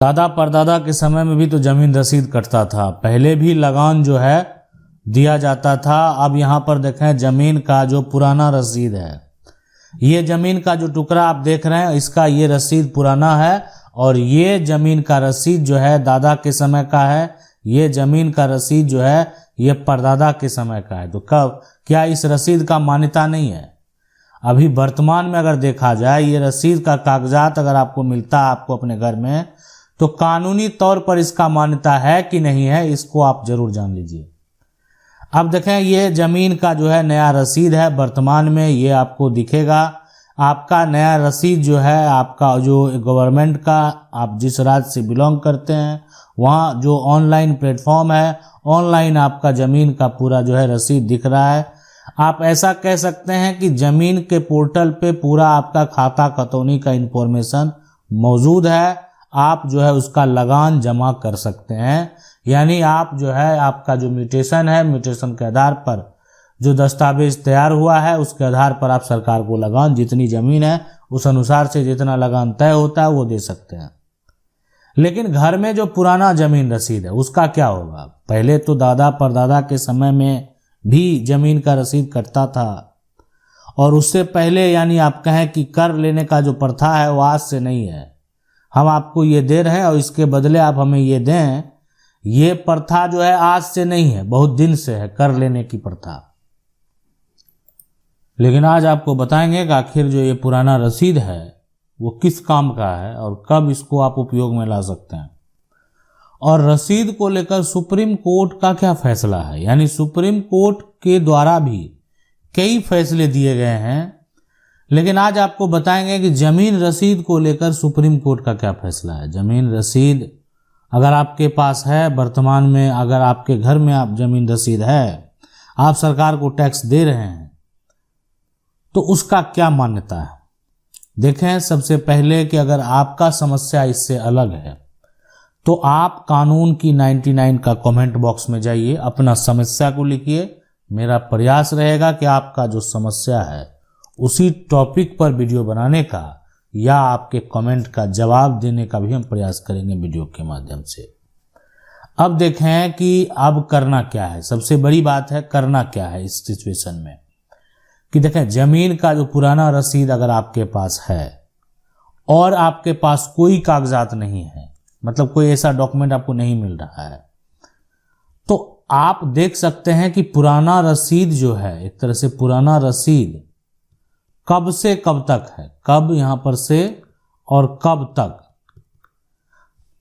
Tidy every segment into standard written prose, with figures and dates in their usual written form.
दादा परदादा के समय में भी तो जमीन रसीद कटता था, पहले भी लगान जो है दिया जाता था। अब यहाँ पर देखें जमीन का जो पुराना रसीद है, ये जमीन का जो टुकड़ा आप देख रहे हैं इसका ये रसीद पुराना है और ये जमीन का रसीद जो है दादा के समय का है, ये जमीन का रसीद जो है ये परदादा के समय का है। तो कब क्या इस रसीद का मान्यता नहीं है? अभी वर्तमान में अगर देखा जाए ये रसीद का कागजात अगर आपको मिलता है आपको अपने घर में, तो कानूनी तौर पर इसका मान्यता है कि नहीं है, इसको आप जरूर जान लीजिए। अब देखें ये जमीन का जो है नया रसीद है, वर्तमान में ये आपको दिखेगा। आपका नया रसीद जो है आपका जो गवर्नमेंट का, आप जिस राज्य से बिलोंग करते हैं वहाँ जो ऑनलाइन प्लेटफॉर्म है, ऑनलाइन आपका ज़मीन का पूरा जो है रसीद दिख रहा है। आप ऐसा कह सकते हैं कि ज़मीन के पोर्टल पे पूरा आपका खाता खतौनी का इंफॉर्मेशन मौजूद है। आप जो है उसका लगान जमा कर सकते हैं, यानी आप जो है आपका जो म्यूटेशन है, म्यूटेशन के आधार पर जो दस्तावेज तैयार हुआ है उसके आधार पर आप सरकार को लगान, जितनी ज़मीन है उस अनुसार से जितना लगान तय होता है वो दे सकते हैं। लेकिन घर में जो पुराना ज़मीन रसीद है उसका क्या होगा? पहले तो दादा परदादा के समय में भी ज़मीन का रसीद कटता था और उससे पहले यानी आप कहें कि कर लेने का जो प्रथा है वो आज से नहीं है। हम आपको ये दे रहे हैं और इसके बदले आप हमें ये दें, ये प्रथा जो है आज से नहीं है, बहुत दिन से है कर लेने की प्रथा। लेकिन आज आपको बताएंगे कि आखिर जो ये पुराना रसीद है वो किस काम का है और कब इसको आप उपयोग में ला सकते हैं। और रसीद को लेकर सुप्रीम कोर्ट का क्या फैसला है, यानी सुप्रीम कोर्ट के द्वारा भी कई फैसले दिए गए हैं। लेकिन आज आपको बताएंगे कि जमीन रसीद को लेकर सुप्रीम कोर्ट का क्या फैसला है। जमीन रसीद अगर आपके पास है वर्तमान में, अगर आपके घर में आप जमीन रसीद है, आप सरकार को टैक्स दे रहे हैं, तो उसका क्या मान्यता है। देखें सबसे पहले कि अगर आपका समस्या इससे अलग है तो आप कानून की 99 का कमेंट बॉक्स में जाइए, अपना समस्या को लिखिए। मेरा प्रयास रहेगा कि आपका जो समस्या है उसी टॉपिक पर वीडियो बनाने का या आपके कमेंट का जवाब देने का भी हम प्रयास करेंगे वीडियो के माध्यम से। अब देखें कि अब करना क्या है। सबसे बड़ी बात है करना क्या है इस सिचुएशन में, कि देखें जमीन का जो पुराना रसीद अगर आपके पास है और आपके पास कोई कागजात नहीं है, मतलब कोई ऐसा डॉक्यूमेंट आपको नहीं मिल रहा है, तो आप देख सकते हैं कि पुराना रसीद जो है, एक तरह से पुराना रसीद कब से कब तक है, कब यहां पर से और कब तक।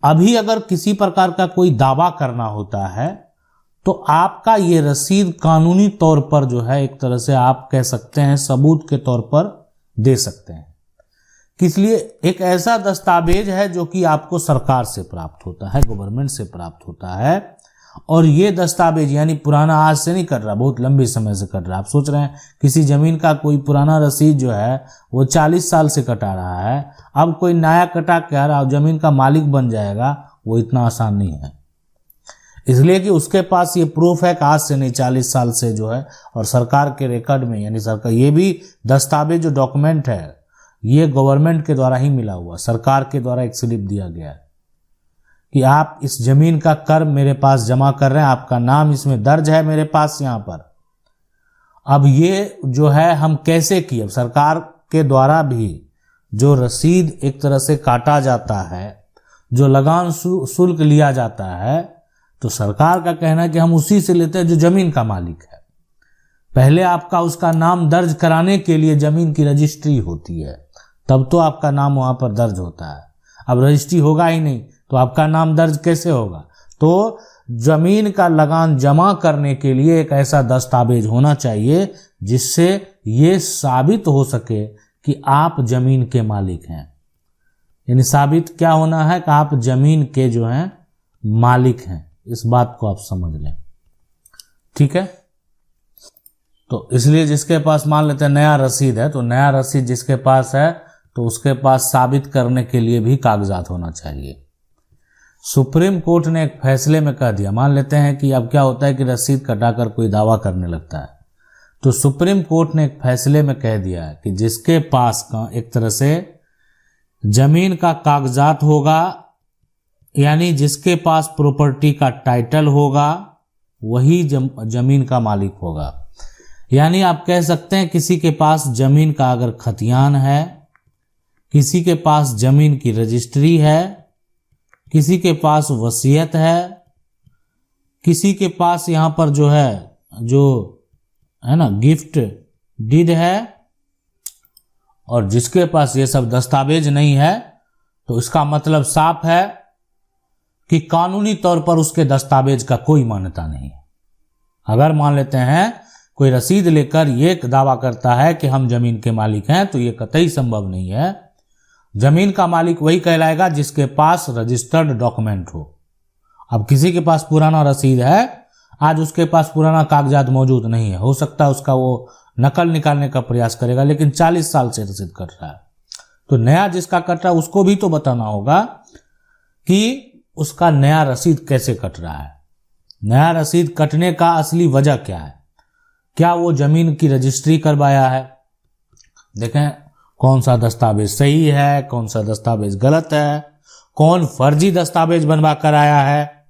अभी अगर किसी प्रकार का कोई दावा करना होता है तो आपका ये रसीद कानूनी तौर पर जो है एक तरह से आप कह सकते हैं सबूत के तौर पर दे सकते हैं। किस लिए? एक ऐसा दस्तावेज है जो कि आपको सरकार से प्राप्त होता है, गवर्नमेंट से प्राप्त होता है, और ये दस्तावेज यानी पुराना आज से नहीं कट रहा, बहुत लंबे समय से कट रहा। आप सोच रहे हैं किसी जमीन का कोई पुराना रसीद जो है वो 40 साल से कटा रहा है, अब कोई नया कटा के आ रहा जमीन का मालिक बन जाएगा, वो इतना आसान नहीं है। इसलिए कि उसके पास ये प्रूफ है कि आज से नहीं 40 साल से जो है, और सरकार के रिकॉर्ड में, यानी सरकार ये भी दस्तावेज जो डॉक्यूमेंट है ये गवर्नमेंट के द्वारा ही मिला हुआ, सरकार के द्वारा एक स्लिप दिया गया है कि आप इस जमीन का कर मेरे पास जमा कर रहे हैं, आपका नाम इसमें दर्ज है मेरे पास यहाँ पर। अब ये जो है हम कैसे किए, सरकार के द्वारा भी जो रसीद एक तरह से काटा जाता है, जो लगान शुल्क लिया जाता है, तो सरकार का कहना है कि हम उसी से लेते हैं जो जमीन का मालिक है। पहले आपका उसका नाम दर्ज कराने के लिए जमीन की रजिस्ट्री होती है, तब तो आपका नाम वहां पर दर्ज होता है। अब रजिस्ट्री होगा ही नहीं तो आपका नाम दर्ज कैसे होगा? तो जमीन का लगान जमा करने के लिए एक ऐसा दस्तावेज होना चाहिए जिससे ये साबित हो सके कि आप जमीन के मालिक हैं। यानी साबित क्या होना है कि आप जमीन के जो हैं मालिक हैं, इस बात को आप समझ लें, ठीक है। तो इसलिए जिसके पास मान लेते हैं नया रसीद है, तो नया रसीद जिसके पास है तो उसके पास साबित करने के लिए भी कागजात होना चाहिए। सुप्रीम कोर्ट ने एक फैसले में कह दिया, मान लेते हैं कि अब क्या होता है कि रसीद कटाकर कोई दावा करने लगता है, तो सुप्रीम कोर्ट ने एक फैसले में कह दिया है कि जिसके पास का एक तरह से जमीन का कागजात होगा यानी जिसके पास प्रॉपर्टी का टाइटल होगा वही जमीन का मालिक होगा। यानी आप कह सकते हैं किसी के पास जमीन का अगर खतियान है, किसी के पास जमीन की रजिस्ट्री है, किसी के पास वसीयत है, किसी के पास यहाँ पर जो है ना गिफ्ट डीड है, और जिसके पास ये सब दस्तावेज नहीं है, तो इसका मतलब साफ है कि कानूनी तौर पर उसके दस्तावेज का कोई मान्यता नहीं है। अगर मान लेते हैं कोई रसीद लेकर ये दावा करता है कि हम जमीन के मालिक हैं, तो ये कतई संभव नहीं है। जमीन का मालिक वही कहलाएगा जिसके पास रजिस्टर्ड डॉक्यूमेंट हो। अब किसी के पास पुराना रसीद है, आज उसके पास पुराना कागजात मौजूद नहीं है, हो सकता है उसका वो नकल निकालने का प्रयास करेगा, लेकिन 40 साल से रसीद कट रहा है। तो नया जिसका कट रहा है उसको भी तो बताना होगा कि उसका नया रसीद कैसे कट रहा है, नया रसीद कटने का असली वजह क्या है, क्या वो जमीन की रजिस्ट्री करवाया है, देखें कौन सा दस्तावेज सही है, कौन सा दस्तावेज गलत है, कौन फर्जी दस्तावेज बनवा कर आया है,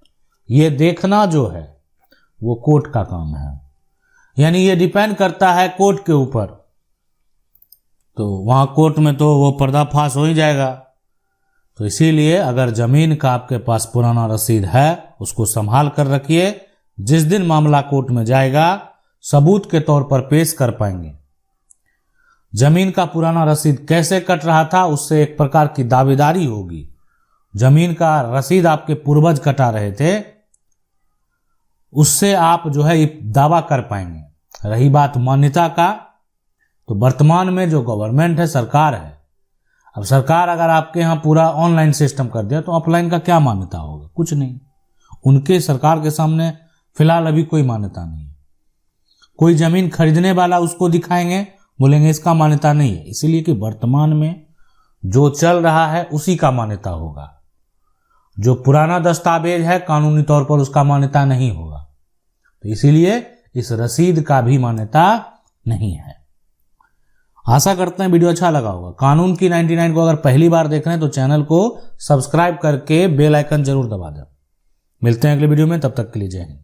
ये देखना जो है वो कोर्ट का काम है। यानी ये डिपेंड करता है कोर्ट के ऊपर, तो वहां कोर्ट में तो वो पर्दाफाश हो ही जाएगा। तो इसीलिए अगर जमीन का आपके पास पुराना रसीद है उसको संभाल कर रखिए, जिस दिन मामला कोर्ट में जाएगा सबूत के तौर पर पेश कर पाएंगे। जमीन का पुराना रसीद कैसे कट रहा था, उससे एक प्रकार की दावेदारी होगी। जमीन का रसीद आपके पूर्वज कटा रहे थे, उससे आप जो है दावा कर पाएंगे। रही बात मान्यता का, तो वर्तमान में जो गवर्नमेंट है, सरकार है, अब सरकार अगर आपके यहाँ पूरा ऑनलाइन सिस्टम कर दिया तो ऑफलाइन का क्या मान्यता होगा, कुछ नहीं। उनके सरकार के सामने फिलहाल अभी कोई मान्यता नहीं है। कोई जमीन खरीदने वाला उसको दिखाएंगे, बोलेंगे इसका मान्यता नहीं है, इसीलिए कि वर्तमान में जो चल रहा है उसी का मान्यता होगा। जो पुराना दस्तावेज है कानूनी तौर पर उसका मान्यता नहीं होगा, तो इसीलिए इस रसीद का भी मान्यता नहीं है। आशा करते हैं वीडियो अच्छा लगा होगा। कानून की 99 को अगर पहली बार देख रहे हैं तो चैनल को सब्सक्राइब करके बेल आइकन जरूर दबा दें। मिलते हैं अगले वीडियो में, तब तक के लिए जय हिंद।